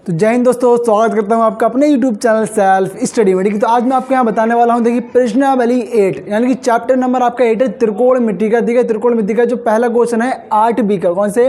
तो जय हिंद दोस्तों, स्वागत करता हूं आपका अपने YouTube चैनल सेल्फ स्टडी में। तो आज मैं आपको यहाँ बताने वाला हूं, देखिए प्रश्नावली 8 यानी कि चैप्टर नंबर आपका 8 है त्रिकोणमिति का। ठीक है, त्रिकोणमिति का जो पहला क्वेश्चन है 8B का। कौन से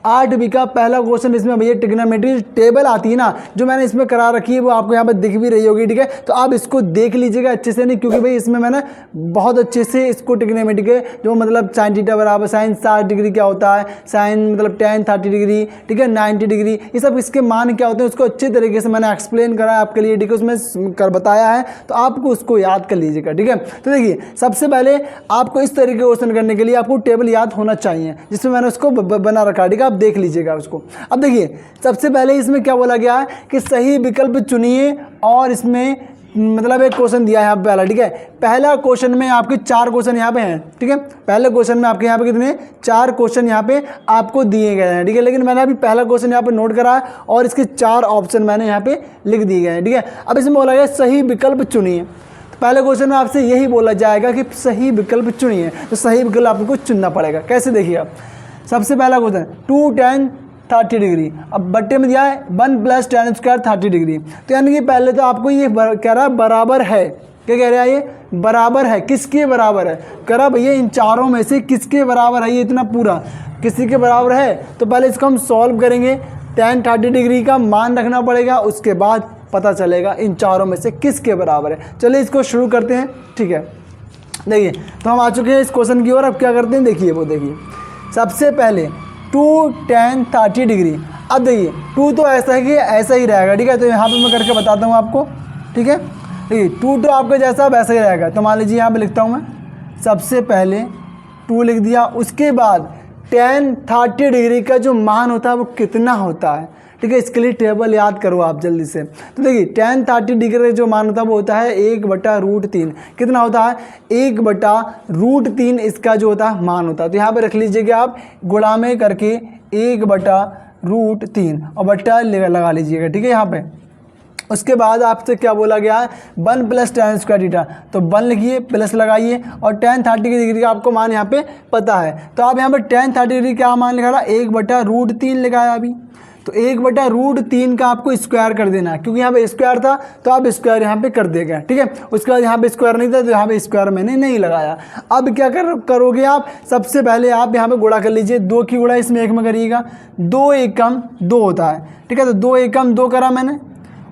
8B का पहला क्वेश्चन। इसमें भैया ट्रिग्नोमेट्री टेबल आती है ना, जो मैंने इसमें करा रखी है वो आपको यहाँ पर दिख भी रही होगी। ठीक है, तो आप इसको देख लीजिएगा अच्छे से, नहीं क्योंकि भाई इसमें मैंने बहुत अच्छे से इसको ट्रिग्नोमेट्री के जो मतलब साइन थीटा बराबर साइन 60 डिग्री क्या होता है, साइन मतलब tan 30 डिग्री, ठीक है 90 डिग्री, ये सब इसके मान क्या होते हैं उसको अच्छे तरीके से मैंने एक्सप्लेन करा है आपके लिए। ठीक है, उसमें कर बताया है, तो आपको उसको याद कर लीजिएगा। ठीक है, तो देखिए सबसे पहले आपको इस तरीके का क्वेश्चन करने के लिए आपको टेबल याद होना चाहिए, जिसमें मैंने उसको बना रखा है। ठीक है, आप देख लीजिएगा उसको। अब देखिए सबसे पहले इसमें क्या बोला गया है कि सही विकल्प चुनिए, और इसमें मतलब एक क्वेश्चन दिया है यहाँ पे पहला। ठीक है, पहला क्वेश्चन में आपके 4 क्वेश्चन यहाँ पे हैं। ठीक है, पहले क्वेश्चन में आपके यहाँ पे कितने 4 क्वेश्चन यहाँ पे आपको दिए गए हैं। ठीक है, लेकिन मैंने अभी पहला क्वेश्चन यहाँ पे नोट करा है और इसके 4 ऑप्शन मैंने यहाँ पे लिख दिए गए हैं। ठीक है, अब इसमें बोला गया सही विकल्प चुनिए। तो पहले क्वेश्चन में आपसे यही बोला जाएगा कि सही विकल्प चुनिए, तो सही विकल्प आपको चुनना पड़ेगा। कैसे देखिए आप, सबसे पहला क्वेश्चन 2 tan 30 डिग्री, अब बट्टे में दिया है 1 + tan स्क्वायर 30 डिग्री। तो यानी कि पहले तो आपको ये कह रहा है बराबर है, क्या कह रहा है ये बराबर है, किसके बराबर है, कह रहा भैया इन चारों में से किसके बराबर है, ये इतना पूरा किसी के बराबर है। तो पहले इसको हम सॉल्व करेंगे, tan 30 डिग्री का मान रखना पड़ेगा, उसके बाद पता चलेगा इन चारों में से किसके बराबर है। चलिए इसको शुरू करते हैं। ठीक है, देखिए तो हम आ चुके हैं इस क्वेश्चन की ओर। अब क्या करते हैं देखिए, वो देखिए सबसे पहले 2 tan 30 डिग्री। अब देखिए 2 तो ऐसा है कि ऐसा ही रहेगा। ठीक है, तो यहाँ पे मैं करके बताता हूँ आपको। ठीक है, देखिए 2 तो आपका जैसा वैसा ही रहेगा। तो मान लीजिए यहाँ पे लिखता हूँ मैं, सबसे पहले 2 लिख दिया, उसके बाद tan 30 डिग्री का जो मान होता है वो कितना होता है। ठीक है, इसके लिए टेबल याद करो आप जल्दी से। तो देखिए tan 30 डिग्री का जो मान होता है वो होता है 1/√3। कितना होता है 1/√3 इसका जो होता है मान होता है। तो यहाँ पे रख लीजिएगा आप गुणा में करके 1/√3 और बट्टा लगा लीजिएगा। ठीक है, यहाँ पे उसके बाद आपसे क्या बोला गया है 1 + tan स्क्वायर थीटा, तो 1 लिखिए प्लस लगाइए, और tan 30 डिग्री का आपको मान यहाँ पे पता है। तो आप यहाँ पे tan 30 डिग्री क्या मान लिखा रहा 1/√3 लिखाया अभी, तो 1/√3 का आपको स्क्वायर कर देना है, क्योंकि यहाँ पे स्क्वायर था तो आप स्क्वायर यहाँ पे कर देगा। ठीक है, उसके बाद यहाँ पे स्क्वायर नहीं था तो यहाँ पे स्क्वायर मैंने नहीं लगाया। अब क्या करोगे आप, सबसे पहले आप यहाँ पे गुणा कर लीजिए, 2 की गुणा इसमें 1 में करिएगा, 2 एकम 2 होता है। ठीक है, तो 2 एकम 2 करा मैंने,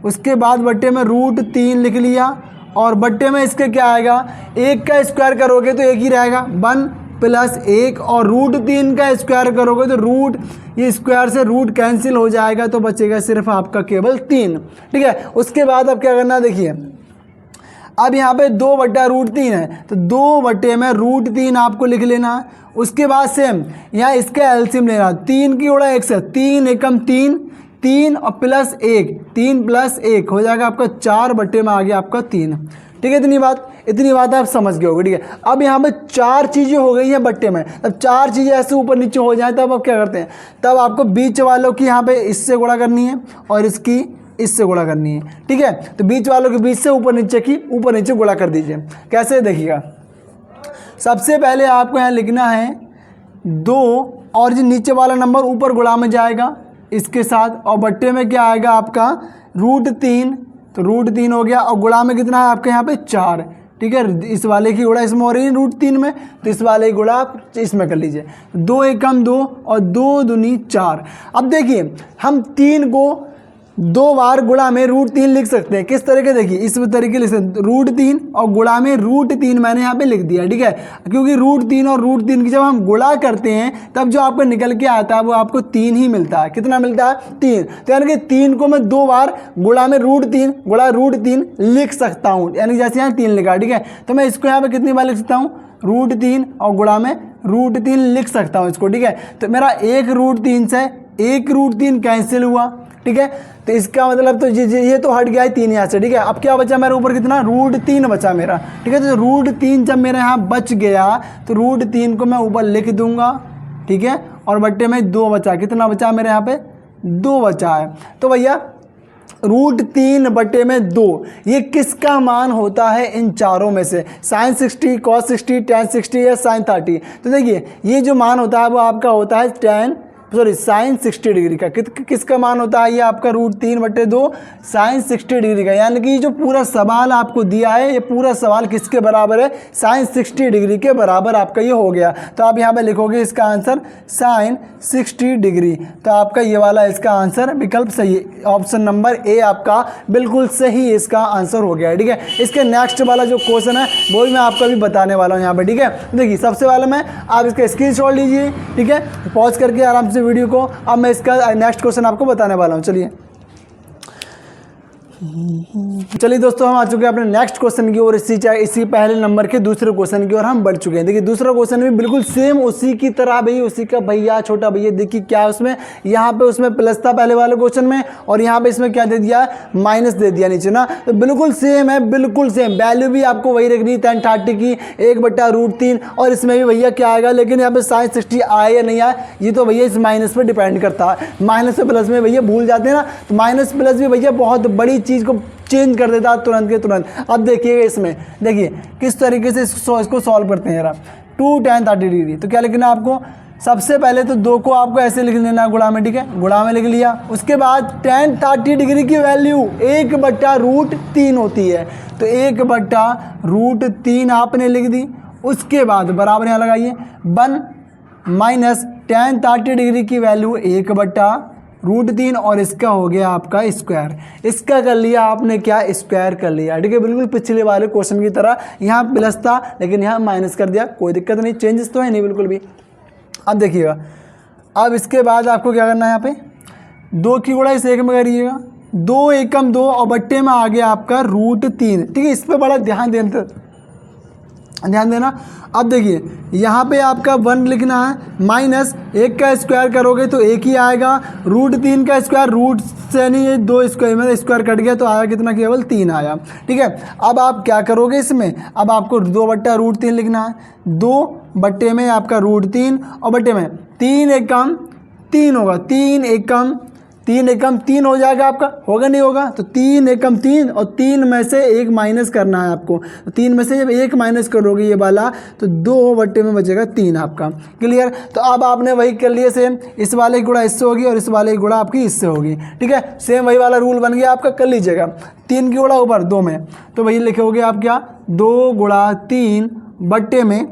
उसके बाद बट्टे में √3 लिख लिया, और बट्टे में इसके क्या आएगा 1 का स्क्वायर करोगे तो 1 ही रहेगा 1 + 1, और √3 का स्क्वायर करोगे तो रूट ये स्क्वायर से रूट कैंसिल हो जाएगा, तो बचेगा सिर्फ आपका केवल 3। ठीक है, उसके बाद अब क्या करना देखिए, अब यहाँ पे 2/√3 है, तो 2/√3 आपको लिख लेना है। उसके बाद सेम यहाँ इसका एलसीएम लेना, 3 की गुणा 1 से 3 एकम 3, 3 और प्लस 1, 3 + 1 हो जाएगा आपका 4 बट्टे में आ गया आपका 3। ठीक है, इतनी बात आप समझ गए होगे। ठीक है, अब यहाँ पे 4 चीज़ें हो गई हैं बट्टे में। अब 4 चीज़ें ऐसे ऊपर नीचे हो जाए तब आप क्या करते हैं, तब आपको बीच वालों की यहाँ पे इससे गुणा करनी है और इसकी इससे गुणा करनी है। ठीक है, तो बीच वालों के बीच से ऊपर नीचे गुणा कर दीजिए। कैसे देखिएगा, सबसे पहले आपको यहाँ लिखना है 2, और जो नीचे वाला नंबर ऊपर गुणा में जाएगा इसके साथ, और बट्टे में क्या आएगा आपका √3, तो √3 हो गया, और गुणा में कितना है आपके यहाँ पे 4। ठीक है, इस वाले की गुणा इसमें हो रही है √3 में, तो इस वाले की गुणा आप इसमें कर लीजिए, 2 एकम 2 और 2 दूनी 4। अब देखिए हम 3 को 2 बार गुणा में √3 लिख सकते हैं। किस तरीके देखिए, इस तरीके लिख सकते हैं, √3 और गुणा में √3 मैंने यहाँ पे लिख दिया। ठीक है, क्योंकि √3 और √3 की जब हम गुणा करते हैं तब जो आपको निकल के आता है वो आपको 3 ही मिलता है। कितना मिलता है 3। तो यानी कि 3 को मैं 2 बार गुणा में √3 गुणा √3 लिख सकता हूँ, यानी जैसे यहाँ 3 लिखा। ठीक है, तो मैं इसको यहाँ पे कितनी बार लिख सकता हूँ √3 और गुणा में √3 लिख सकता हूँ इसको। ठीक है, तो मेरा 1 √3 से 1 √3 कैंसिल हुआ। ठीक है, तो इसका मतलब तो ये तो हट गया है 3 यहाँ से। ठीक है, अब क्या बचा मेरे ऊपर कितना √3 बचा मेरा। ठीक है, तो √3 जब मेरे यहाँ बच गया तो √3 को मैं ऊपर लिख दूंगा। ठीक है, और बट्टे में 2 बचा, कितना बचा मेरे यहाँ पे 2 बचा है। तो भैया √3 बटे में 2 ये किसका मान होता है इन चारों में से, sin 60, cos 60, tan 60 या sin 30। तो देखिए ये जो मान होता है वो आपका होता है tan सॉरी साइन 60 डिग्री का किसका मान होता है ये आपका √3/2 साइन 60 डिग्री का। यानी कि जो पूरा सवाल आपको दिया है ये पूरा सवाल किसके बराबर है, साइन 60 डिग्री के बराबर आपका ये हो गया। तो आप यहाँ पे लिखोगे इसका आंसर साइन 60 डिग्री। तो आपका ये वाला इसका आंसर विकल्प सही है, ऑप्शन नंबर ए आपका बिल्कुल सही इसका आंसर हो गया है। ठीक है, इसके नेक्स्ट वाला जो क्वेश्चन है वो भी मैं आपको अभी बताने वाला हूँ यहाँ पे। ठीक है, देखिए सबसे पहले मैं आप इसका स्क्रीनशॉट लीजिए। ठीक है, पॉज करके आराम से वीडियो को, अब मैं इसका नेक्स्ट क्वेश्चन आपको बताने वाला हूँ। चलिए दोस्तों, हम आ चुके हैं अपने नेक्स्ट क्वेश्चन की ओर। इसी पहले नंबर के दूसरे क्वेश्चन की ओर हम बढ़ चुके हैं। देखिए दूसरा क्वेश्चन भी बिल्कुल सेम उसी की तरह, भाई उसी का भैया छोटा भैया। देखिए क्या उसमें, यहाँ पे उसमें प्लस था पहले वाले क्वेश्चन में, और यहाँ पे इसमें क्या दे दिया, माइनस दे दिया नीचे ना। तो बिल्कुल सेम है, बिल्कुल सेम। वैल्यू भी आपको वही रखनी है tan 30 की 1/√3, और इसमें भी भैया क्या आएगा, लेकिन यहाँ पे साइन 60 आए या नहीं आए ये तो भैया इस माइनस पर डिपेंड करता है। माइनस से प्लस में भैया भूल जाते हैं ना, तो माइनस प्लस भी भैया बहुत बड़ी चीज़ को चेंज कर देता है तुरंत के तुरंत। अब देखिएगा इसमें, देखिए किस तरीके से इसको सॉल्व करते हैं जरा। 2 tan 30 डिग्री, तो क्या लिखना है आपको, सबसे पहले तो 2 को आपको ऐसे लिख लेना गुणा में। ठीक है, गुणा में लिख लिया। उसके बाद tan 30 डिग्री की वैल्यू 1/√3 होती है, तो 1/√3 आपने लिख दी। उसके बाद बराबर यहाँ लगाइए 1 माइनस tan 30 डिग्री की वैल्यू 1/√3, और इसका हो गया आपका स्क्वायर। इसका कर लिया आपने क्या, स्क्वायर कर लिया। ठीक है, बिल्कुल पिछले वाले क्वेश्चन की तरह। यहाँ प्लस था लेकिन यहाँ माइनस कर दिया, कोई दिक्कत नहीं, चेंजेस तो है नहीं बिल्कुल भी। अब देखिएगा, अब इसके बाद आपको क्या करना है, यहाँ पे 2 की गुणा इस 1 में करिएगा, 2 एकम 2 और बट्टे में आ गया आपका √3। ठीक है, इस पर बड़ा ध्यान देना। अब देखिए यहाँ पे आपका 1 लिखना है, माइनस 1 का स्क्वायर करोगे तो 1 ही आएगा, √3 का स्क्वायर, रूट से नहीं है 2 स्क्वायर में स्क्वायर कट गया तो आया कितना, केवल 3 आया। ठीक है, अब आप क्या करोगे इसमें, अब आपको 2/√3 लिखना है। 2 बट्टे में आपका √3 और बट्टे में 3 एकम 3 होगा, 3 एकम 3 हो जाएगा आपका, होगा नहीं होगा, तो 3 एकम 3 और 3 में से 1 माइनस करना है आपको। तो 3 में से जब 1 माइनस करोगे ये वाला तो 2 बट्टे में बचेगा 3 आपका। क्लियर, तो अब आपने वही कर लिया सेम, इस वाले की गुणा इससे होगी और इस वाले की गुणा आपकी इससे होगी। ठीक है, सेम वही वाला रूल बन गया आपका, कर लीजिएगा। 3 की गुणा ऊपर 2 में, तो वही लिखोगे आप क्या, 2 गुणा 3 बट्टे में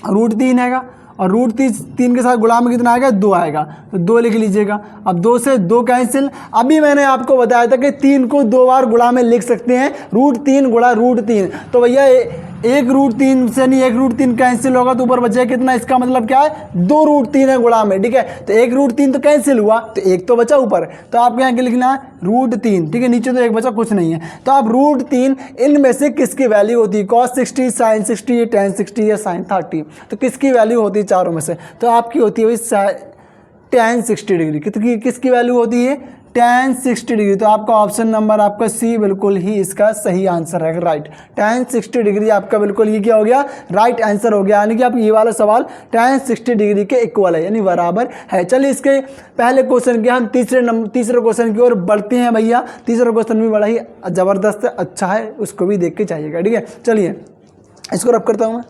√3 आएगा, और √3 के साथ गुणा में कितना आएगा, 2 आएगा, तो 2 लिख लीजिएगा। अब 2 से 2 कैंसिल। अभी मैंने आपको बताया था कि 3 को 2 बार गुणा में लिख सकते हैं, √3 गुणा √3, तो भैया 1√3 से नहीं 1√3 कैंसिल होगा तो ऊपर बचेगा कितना, इसका मतलब क्या है, 2√3 है गुणा में। ठीक है, तो 1√3 तो कैंसिल हुआ तो 1 तो बचा ऊपर, तो आपको यहाँ क्या लिखना है, √3। ठीक है, नीचे तो 1 बचा, कुछ नहीं है। तो आप √3 इनमें से किसकी वैल्यू होती है, cos 60, sin 60, या tan 60 या sin 30, तो किसकी वैल्यू होती है चारों में से, तो आपकी होती है भाई tan 60 डिग्री। किसकी वैल्यू होती है, tan 60 डिग्री। तो आपका ऑप्शन नंबर आपका सी बिल्कुल ही इसका सही आंसर है, राइट। tan 60 डिग्री आपका बिल्कुल ये क्या हो गया, राइट आंसर हो गया। यानी कि आप ये वाला सवाल tan 60 डिग्री के इक्वल है, यानी बराबर है। चलिए इसके पहले क्वेश्चन के हम तीसरे क्वेश्चन की ओर बढ़ते हैं भैया। तीसरा क्वेश्चन भी बड़ा ही ज़बरदस्त है, अच्छा है, उसको भी देख के चाहिएगा। ठीक है, चलिए इसको रब करता हूँ मैं।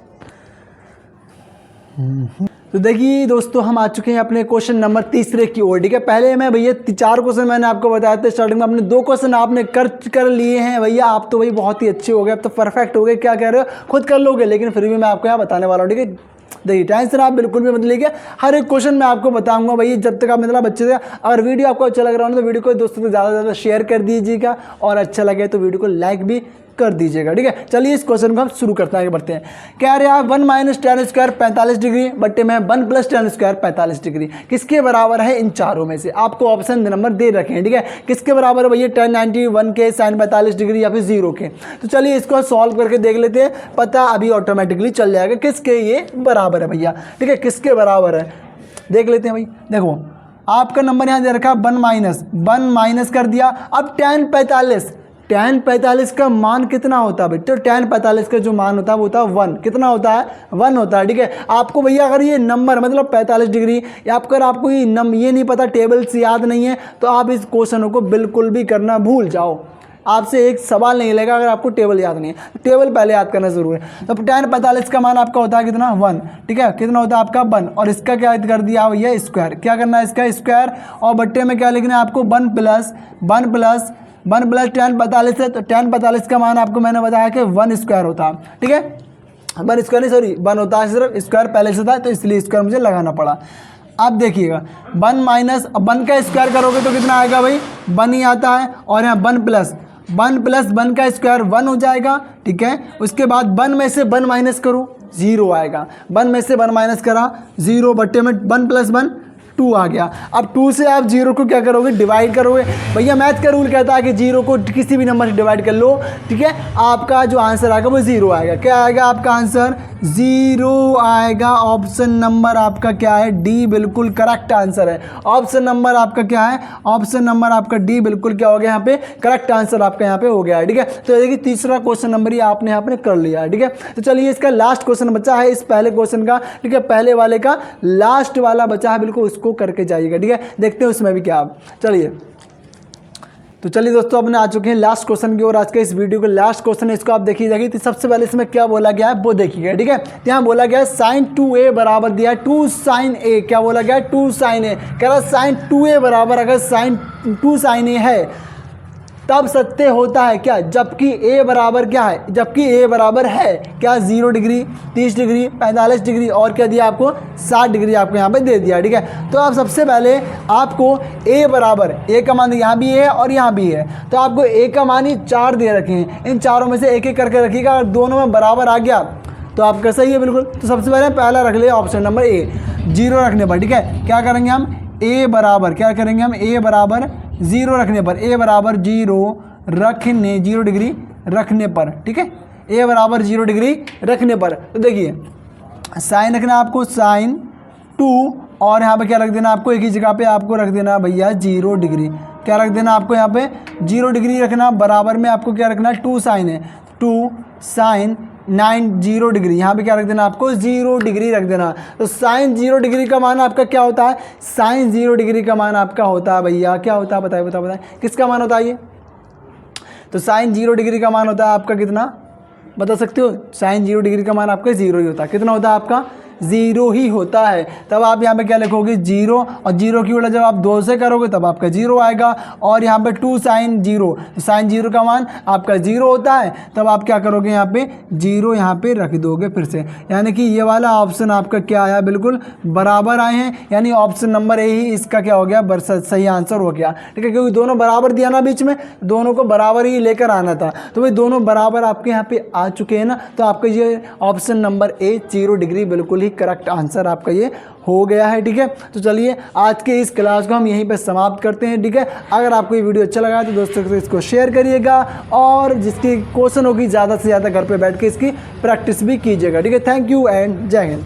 तो देखिए दोस्तों, हम आ चुके हैं अपने क्वेश्चन नंबर तीसरे की ओर। ठीक है, पहले मैं भैया 4 क्वेश्चन मैंने आपको बताया था स्टार्टिंग में, अपने 2 क्वेश्चन आपने कर लिए हैं भैया। आप तो भाई बहुत ही अच्छे हो गए, अब तो परफेक्ट हो गए, क्या कह रहे हो, खुद कर लोगे, लेकिन फिर भी मैं आपको यहाँ बताने वाला हूँ। ठीक है, देखिए टेंशन आप बिल्कुल भी मत लीजिए, हर एक क्वेश्चन मैं आपको बताऊंगा भैया, जब तक आप मतलब अच्छे से। अगर वीडियो आपको अच्छा लग रहा हो तो वीडियो को दोस्तों को ज़्यादा से ज़्यादा शेयर कर दीजिएगा, और अच्छा लगे तो वीडियो को लाइक भी कर दीजिएगा। ठीक है, चलिए इस क्वेश्चन को हम शुरू करते हैं, बढ़ते हैं। कह रहे हैं 1 माइनस tan स्क्वायर 45 डिग्री बट्टे में 1 प्लस tan स्क्वायर 45 डिग्री किसके बराबर है इन चारों में से। आपको ऑप्शन नंबर दे रखे हैं। ठीक है, किसके बराबर है भैया, tan 91 के, sin 45 डिग्री, या फिर 0 के। तो चलिए इसको सॉल्व करके देख लेते हैं, पता अभी ऑटोमेटिकली चल जाएगा किसके ये बराबर है भैया। ठीक है, किसके बराबर है देख लेते हैं भाई। देखो आपका नंबर यहाँ दे रखा 1 माइनस कर दिया। अब tan 45 का मान कितना होता है भाई, तो tan 45 का जो मान होता है वो होता है 1। कितना होता है, 1 होता है। ठीक है, आपको भैया अगर ये नंबर मतलब 45 डिग्री, या अगर आपको ये नहीं पता, टेबल से याद नहीं है, तो आप इस क्वेश्चनों को बिल्कुल भी करना भूल जाओ। आपसे एक सवाल नहीं लेगा अगर आपको टेबल याद नहीं है। टेबल पहले याद करना जरूरी है। तो tan 45 का मान आपका होता है कितना 1, ठीक है, कितना होता है आपका 1, और इसका क्या कर दिया भैया स्क्वायर, क्या करना है इसका स्क्वायर, और बट्टे में क्या लिखना है आपको 1 प्लस tan 45 है, तो tan 45 का मान आपको मैंने बताया कि 1 स्क्वायर होता है, ठीक है, 1 स्क्वायर नहीं सॉरी 1 होता है, सिर्फ स्क्वायर पहले से था तो इसलिए स्क्वायर मुझे लगाना पड़ा। अब देखिएगा 1 माइनस 1 का स्क्वायर करोगे तो कितना आएगा भाई 1 ही आता है, और यहाँ 1 प्लस 1 का स्क्वायर 1 हो जाएगा, ठीक है। उसके बाद 1 में से 1 माइनस करो 0 आएगा, 1 में से 1 माइनस करा 0, बट्टे में 1 प्लस 1 2 आ गया। अब 2 से आप 0 को क्या करोगे डिवाइड करोगे, भैया मैथ का रूल कहता है कि 0 को किसी भी नंबर से डिवाइड कर लो, ठीक है, आपका जो आंसर आएगा वो 0 आएगा। क्या आएगा आपका आंसर 0 आएगा। ऑप्शन नंबर आपका क्या है डी, बिल्कुल करेक्ट आंसर है। ऑप्शन नंबर आपका क्या है, ऑप्शन नंबर आपका डी बिल्कुल क्या हो गया यहाँ पे करेक्ट आंसर आपका यहाँ पे हो गया है, ठीक है। तो देखिए तीसरा क्वेश्चन नंबर ही आपने यहाँ पे कर लिया है, ठीक है। तो चलिए इसका लास्ट क्वेश्चन बचा है इस पहले क्वेश्चन का, ठीक है, पहले वाले का लास्ट वाला बचा है, बिल्कुल उसको करके जाइएगा, ठीक है। देखते हैं उसमें भी क्या आप, चलिए। तो चलिए दोस्तों अपने आ चुके हैं लास्ट क्वेश्चन की ओर। आज के इस वीडियो का लास्ट क्वेश्चन है, इसको आप देखिए। तो सबसे पहले इसमें क्या बोला गया है वो देखिएगा, ठीक है। यहाँ बोला गया है sin 2a बराबर दिया है 2 sin a, क्या बोला गया है 2 sin a, कह रहा sin 2a बराबर अगर sin 2 sin a है तब सत्य होता है क्या, जबकि a बराबर क्या है, जबकि a बराबर है क्या 0 डिग्री 30 डिग्री 45 डिग्री और क्या दिया आपको 60 डिग्री आपको यहाँ पे दे दिया, ठीक है। तो आप सबसे पहले आपको a बराबर a का मान यहाँ भी है और यहाँ भी है, तो आपको a का मान ही 4 दे रखे हैं, इन चारों में से एक एक करके रखिएगा। अगर दोनों में बराबर आ गया तो आपका सही है बिल्कुल। तो सबसे पहले पहला रख ले ऑप्शन नंबर ए 0 रखने पर, ठीक है। क्या करेंगे हम a बराबर, क्या करेंगे हम a बराबर 0 रखने पर, a बराबर 0 रखने 0 डिग्री रखने पर, ठीक है, a बराबर 0 डिग्री रखने पर। तो देखिए साइन रखना आपको sin 2 और यहाँ पे क्या रख देना आपको एक ही जगह पे आपको रख देना भैया 0 डिग्री, क्या रख देना आपको यहाँ पे 0 डिग्री रखना, बराबर में आपको क्या रखना 2 साइन है 2 साइन 0 डिग्री, यहाँ पे क्या रख देना आपको 0 डिग्री रख देना। तो साइन 0 डिग्री का मान आपका क्या होता है, साइन 0 डिग्री का मान आपका होता है भैया क्या होता है बताइए किसका मान होता है ये। तो साइन 0 डिग्री का मान होता है आपका कितना बता सकते हो, साइन 0 डिग्री का मान आपका 0 ही होता है। कितना होता है आपका 0 ही होता है। तब आप यहाँ पे क्या लिखोगे 0, और 0 की उल्टा जब आप 2 से करोगे तब आपका 0 आएगा, और यहाँ पे 2 साइन 0, तो साइन 0 का मान आपका 0 होता है, तब आप क्या करोगे यहाँ पे 0 यहाँ पे रख दोगे फिर से, यानी कि ये वाला ऑप्शन आपका क्या आया बिल्कुल बराबर आए हैं, यानी ऑप्शन नंबर ए ही इसका क्या हो गया सही आंसर हो गया, ठीक है। क्योंकि दोनों बराबर दिया ना बीच में, दोनों को बराबर ही लेकर आना था, तो भाई दोनों बराबर आपके यहाँ पे आ चुके हैं ना, तो आपका ये ऑप्शन नंबर ए 0 डिग्री बिल्कुल करेक्ट आंसर आपका ये हो गया है, ठीक है। तो चलिए आज के इस क्लास को हम यहीं पे समाप्त करते हैं, ठीक है। अगर आपको ये वीडियो अच्छा लगा तो दोस्तों के साथ इसको शेयर करिएगा, और जिसकी क्वेश्चन होगी ज़्यादा से ज़्यादा घर पे बैठ के इसकी प्रैक्टिस भी कीजिएगा, ठीक है। थैंक यू एंड जय हिंद।